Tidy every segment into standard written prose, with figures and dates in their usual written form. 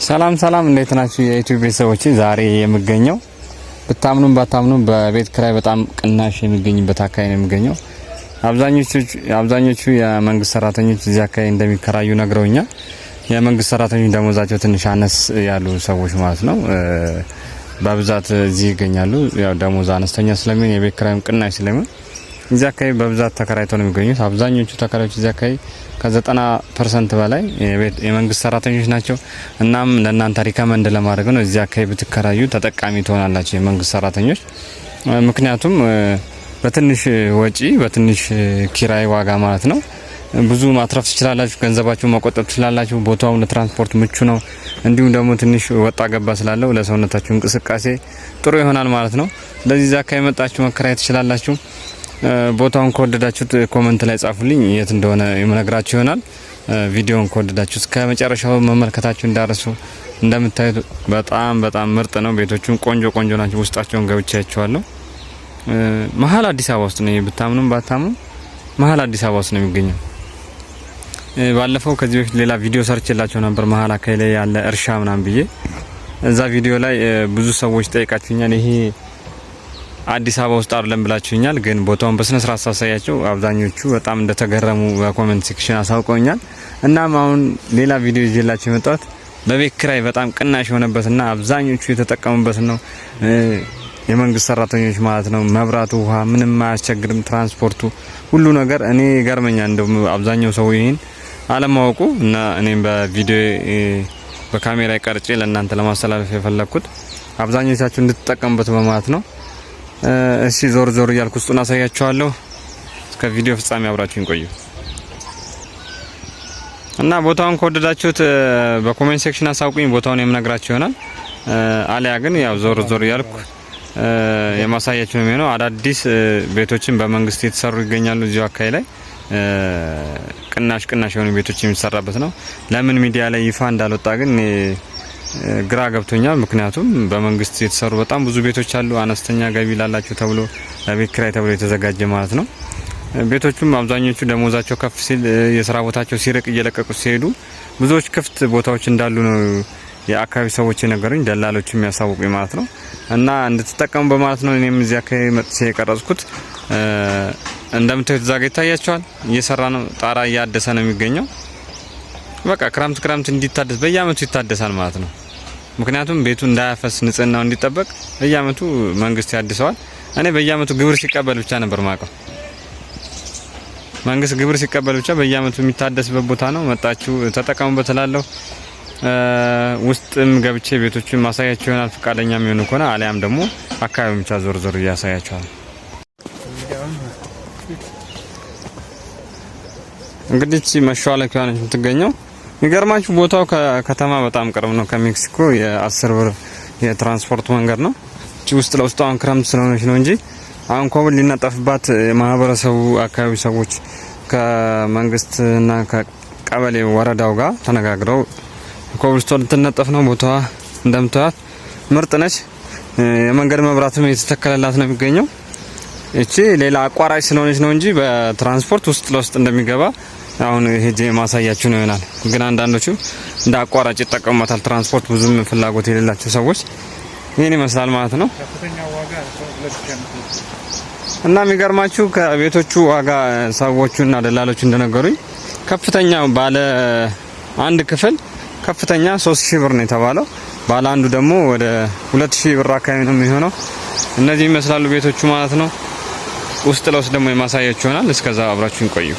ሰላም እንዴት ናችሁ የዩቲዩብ ቤተሰቦች? ዛሬ የምገኘው ብታምኑም ባታምኑም በቤት ክራይ በጣም ቅናሽ የሚገኝበት አካባቢ ነው የሚገኘው። አብዛኞቹ የመንግስት ሰራተኞች እዚህ አካባቢ እንደሚከራዩ ነግረውኛል። የመንግስት ሰራተኞች ደሞዛቸው ትንሽ አነስ ያሉ ሰዎች ማለት ነው በብዛት እዚህ ይገኛሉ። ያው ደሞዝ አነስተኛ ስለሚሆን የቤት ክራይም ቅናሽ ስለሚሆን እዚህ አካባቢ በብዛት ተከራይተው ነው የሚገኙት። አብዛኞቹ ተከራዮች እዚህ አካባቢ ከ90% በላይ የመንግስት ሰራተኞች ናቸው። እናም ለእናንተ ሪከመንድ ለማድረግ ነው እዚህ አካባቢ ብትከራዩ ተጠቃሚ ትሆናላችሁ የመንግስት ሰራተኞች። ምክንያቱም በትንሽ ወጪ በትንሽ ኪራይ ዋጋ ማለት ነው ብዙ ማትረፍ ትችላላችሁ፣ ገንዘባችሁ መቆጠብ ትችላላችሁ። ቦታው ለትራንስፖርት ምቹ ነው። እንዲሁም ደግሞ ትንሽ ወጣ ገባ ስላለው ለሰውነታችሁ እንቅስቃሴ ጥሩ ይሆናል ማለት ነው። ስለዚህ እዚህ አካባቢ መጣችሁ መከራየት ትችላላችሁ። ቦታውን ከወደዳችሁት ኮሜንት ላይ ጻፉልኝ፣ የት እንደሆነ የምነግራችሁ ይሆናል። ቪዲዮውን ከወደዳችሁት እስከ መጨረሻው መመልከታችሁ እንዳረሱ። እንደምታዩት በጣም ምርጥ ነው። ቤቶቹም ቆንጆ ናቸው። ውስጣቸውን ገብቻቸዋለሁ። መሀል አዲስ አበባ ውስጥ ነው። ብታምኑም ባታምኑ መሀል አዲስ አበባ ውስጥ ነው የሚገኘው። ባለፈው ከዚህ በፊት ሌላ ቪዲዮ ሰርችላችሁ ነበር መሀል አካባቢ ላይ ያለ እርሻ ምናምን ብዬ። እዛ ቪዲዮ ላይ ብዙ ሰዎች ጠይቃችሁኛል። ይሄ አዲስ አበባ ውስጥ አይደለም ብላችሁኛል። ግን ቦታውን በስነ ስርዓት ሳሳያቸው አብዛኞቹ በጣም እንደተገረሙ በኮሜንት ሴክሽን አሳውቀውኛል። እናም አሁን ሌላ ቪዲዮ ይዤላችሁ የመጣሁት በቤት ኪራይ በጣም ቅናሽ የሆነበትና አብዛኞቹ የተጠቀሙበት ነው። የመንግስት ሰራተኞች ማለት ነው። መብራቱ፣ ውሃ ምንም አያስቸግርም። ትራንስፖርቱ፣ ሁሉ ነገር እኔ ገርመኛል። እንደው አብዛኛው ሰው ይሄን አለማወቁ እና እኔም በቪዲዮ በካሜራ ቀርጬ ለእናንተ ለማስተላለፍ የፈለኩት አብዛኞቻችሁ እንድትጠቀሙበት በማለት ነው። እሺ ዞር እያልኩ ውስጡን አሳያችኋለሁ። እስከ ቪዲዮ ፍጻሜ አብራችሁን ቆዩ እና ቦታውን ከወደዳችሁት በኮሜንት ሴክሽን አሳውቁኝ። ቦታውን የምነግራችሁ ይሆናል። አሊያ ግን ያው ዞር እያልኩ የማሳያችሁ ነው የሚሆነው። አዳዲስ ቤቶችን በመንግስት የተሰሩ ይገኛሉ እዚሁ አካባቢ ላይ ቅናሽ የሆኑ ቤቶች የሚሰራበት ነው። ለምን ሚዲያ ላይ ይፋ እንዳልወጣ ግን ግራ ገብቶኛል። ምክንያቱም በመንግስት የተሰሩ በጣም ብዙ ቤቶች አሉ። አነስተኛ ገቢ ላላቸው ተብሎ ለቤት ኪራይ ተብሎ የተዘጋጀ ማለት ነው። ቤቶቹም አብዛኞቹ ደሞዛቸው ከፍ ሲል የስራ ቦታቸው ሲርቅ እየለቀቁ ሲሄዱ ብዙዎች ክፍት ቦታዎች እንዳሉ ነው የአካባቢ ሰዎች የነገሩኝ፣ ደላሎች የሚያሳውቁኝ ማለት ነው። እና እንድትጠቀሙ በማለት ነው እኔም እዚህ አካባቢ መጥቼ የቀረጽኩት። እንደምታዩት ዛጋ ይታያቸዋል። እየሰራ ነው። ጣራ እያደሰ ነው የሚገኘው። በቃ ክረምት እንዲታደስ በየአመቱ ይታደሳል ማለት ነው። ምክንያቱም ቤቱ እንዳያፈስ ንጽህናው እንዲጠበቅ በየአመቱ መንግስት ያድሰዋል። እኔ በየአመቱ ግብር ሲቀበል ብቻ ነበር ማቀው። መንግስት ግብር ሲቀበል ብቻ በየአመቱ የሚታደስበት ቦታ ነው። መጣችሁ ተጠቀሙበት እላለሁ። ውስጥም ገብቼ ቤቶቹን ማሳያቸው ይሆናል ፈቃደኛ የሚሆኑ ከሆነ፣ አሊያም ደግሞ አካባቢውን ብቻ ዞር እያሳያቸዋል። እንግዲህ እቺ መሿለኪያ ነች የምትገኘው። የሚገርማችሁ ቦታው ከከተማ በጣም ቅርብ ነው። ከሜክሲኮ የ10 ብር የትራንስፖርት መንገድ ነው። እቺ ውስጥ ለውስጥ አሁን ክረምት ስለሆነች ነው እንጂ አሁን ኮብል ሊነጠፍባት የማህበረሰቡ አካባቢ ሰዎች ከመንግስትና ከቀበሌ ወረዳው ጋር ተነጋግረው ኮብልስቶን ልትነጠፍ ነው። ቦታዋ እንደምታዩት ምርጥ ነች። የመንገድ መብራትም የተተከለላት ነው የሚገኘው። እቺ ሌላ አቋራጭ ስለሆነች ነው እንጂ በትራንስፖርት ውስጥ ለውስጥ እንደሚገባ አሁን ሄጄ ማሳያችሁ ነው ይሆናል። ግን አንዳንዶቹ እንደ አቋራጭ ይጠቀሙታል። ትራንስፖርት ብዙም ፍላጎት የሌላቸው ሰዎች ይሄን ይመስላል ማለት ነው። እና የሚገርማችሁ ከቤቶቹ ዋጋ ሰዎቹና ደላሎቹ እንደነገሩኝ ከፍተኛ ባለ አንድ ክፍል ከፍተኛ 3000 ብር ነው የተባለው። ባለ አንዱ ደግሞ ወደ 2000 ብር አካባቢ ነው የሚሆነው። እነዚህ ይመስላሉ ቤቶቹ ማለት ነው። ውስጥ ለውስጥ ደግሞ የማሳያችሁ ይሆናል። እስከዛ አብራችሁን ቆዩ።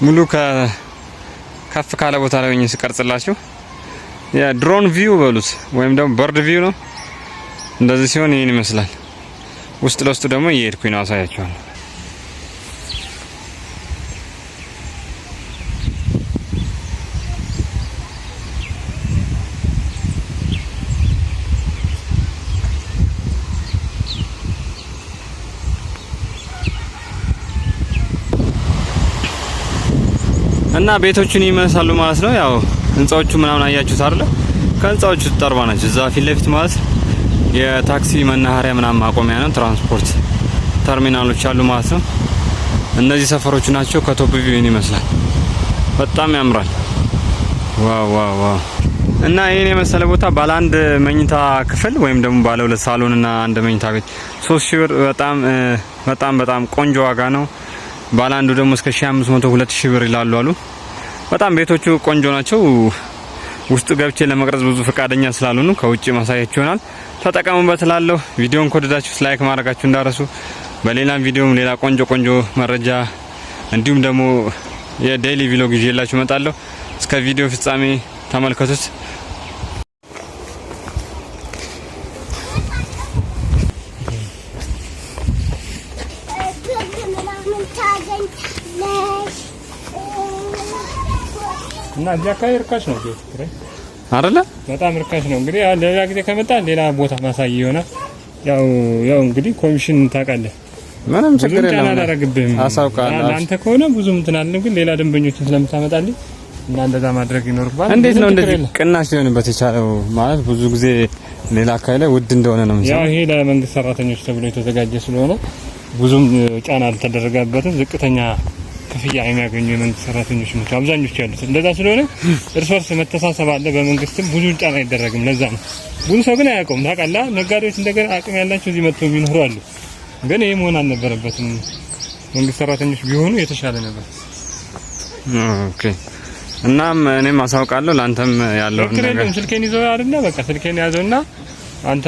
ሙሉ ከፍ ካለ ቦታ ላይ ሆኜ ስቀርጽላችሁ የድሮን ቪው በሉት ወይም ደግሞ በርድ ቪው ነው። እንደዚህ ሲሆን ይሄን ይመስላል። ውስጥ ለውስጥ ደግሞ እየሄድኩኝ ነው አሳያችኋለሁ። እና ቤቶቹን ይመስላሉ ማለት ነው። ያው ህንጻዎቹ ምናምን አያችሁት አይደል? ከህንጻዎቹ ተጠርባ ናቸው። እዛ ፊት ለፊት ማለት የታክሲ መናኸሪያ ምናምን ማቆሚያ ነው። ትራንስፖርት ተርሚናሎች አሉ ማለት ነው። እነዚህ ሰፈሮች ናቸው። ከቶፕ ቪው ይመስላል። በጣም ያምራል። ዋው ዋው ዋው። እና ይሄን የመሰለ ቦታ ባለ አንድ መኝታ ክፍል ወይም ደግሞ ባለ 2 ሳሎን እና አንድ መኝታ ቤት 3000 ብር በጣም ቆንጆ ዋጋ ነው። ባለ አንዱ ደግሞ እስከ 1500 2000 ብር ይላሉ አሉ። በጣም ቤቶቹ ቆንጆ ናቸው። ውስጥ ገብቼ ለመቅረጽ ብዙ ፈቃደኛ ስላልሆኑ ከውጪ ማሳያችሁ ይሆናል። ተጠቀሙበት እላለሁ። ቪዲዮን ከወደዳችሁት ላይክ ማድረጋችሁ እንዳረሱ። በሌላም ቪዲዮም ሌላ ቆንጆ መረጃ እንዲሁም ደግሞ የዴይሊ ቪሎግ ይዤላችሁ እመጣለሁ። እስከ ቪዲዮ ፍጻሜ ተመልከቱት። እና እዚህ አካባቢ ርካሽ ነው ቤት ኪራይ አይደለ? በጣም ርካሽ ነው። እንግዲህ ሌላ ጊዜ ከመጣ ሌላ ቦታ ማሳይ ይሆናል። ያው እንግዲህ ኮሚሽን ታውቃለህ፣ ምንም ችግር የለም። አላደርግብህም አሳውቃለሁ። አንተ ከሆነ ብዙም እንትን አለ፣ ግን ሌላ ደንበኞችን ስለምታመጣልኝ እና እንደዛ ማድረግ ይኖርባል። እንዴት ነው እንደዚህ ቅናሽ ሊሆንበት የቻለው? ማለት ብዙ ጊዜ ሌላ አካባቢ ላይ ውድ እንደሆነ ነው ማለት። ያው ይሄ ለመንግስት ሰራተኞች ተብሎ የተዘጋጀ ስለሆነ ብዙም ጫና አልተደረገበትም። ዝቅተኛ ክፍያ የሚያገኙ የመንግስት ሰራተኞች ናቸው አብዛኞቹ ያሉት። እንደዛ ስለሆነ እርስ በርስ መተሳሰብ አለ። በመንግስትም ብዙ ጫና አይደረግም። ለዛ ነው ብዙ ሰው ግን አያውቀውም። ታውቃለህ፣ ነጋዴዎች እንደገና አቅም ያላቸው እዚህ መጥተው ቢኖሩ አሉ። ግን ይሄ መሆን አልነበረበትም። መንግስት ሰራተኞች ቢሆኑ የተሻለ ነበር። ኦኬ። እናም እኔም አሳውቃለሁ ላንተም ያለው ነገር። ስልኬን ይዘው አይደለ? በቃ ስልኬን ያዘውና አንተ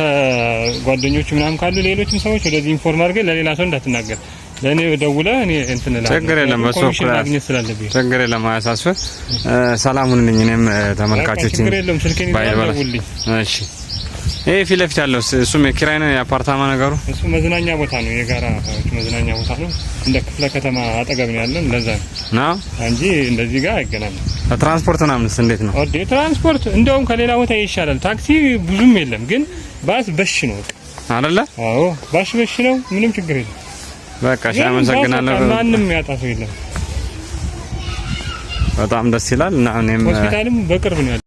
ጓደኞች ምናምን ካሉ ሌሎችም ሰዎች ወደዚህ ኢንፎርም አድርገህ ለሌላ ሰው እንዳትናገር። ለኔ ደውለህ እኔ እንትን እላለሁ። ችግር የለም። በሶክ ማግኘት ስላለብኝ ችግር የለም። አያሳስብ። ሰላሙን ነኝ። እኔም ተመልካቾች ችግር የለም። ስልኬን ይዘው ደውልልኝ። እሺ። ይሄ ፊት ለፊት ያለው እሱም የኪራይ ነው የአፓርታማ ነገሩ? እሱ መዝናኛ ቦታ ነው፣ የጋራ መዝናኛ ቦታ ነው። እንደ ክፍለ ከተማ አጠገብ ነው ያለው። እንደዛ ነው እንጂ እንደዚህ ጋር አይገናኝም። ትራንስፖርት ምናምንስ እንዴት ነው? ኦኬ፣ ትራንስፖርት እንደውም ከሌላ ቦታ ይሻላል። ታክሲ ብዙም የለም፣ ግን ባስ በሽ ነው አይደለ? አዎ፣ በሽ ነው። ምንም ችግር የለም። በቃ አመሰግናለሁ። ማንም ያጣፈው የለም። በጣም ደስ ይላል። እና እኔም ሆስፒታልም በቅርብ ነው።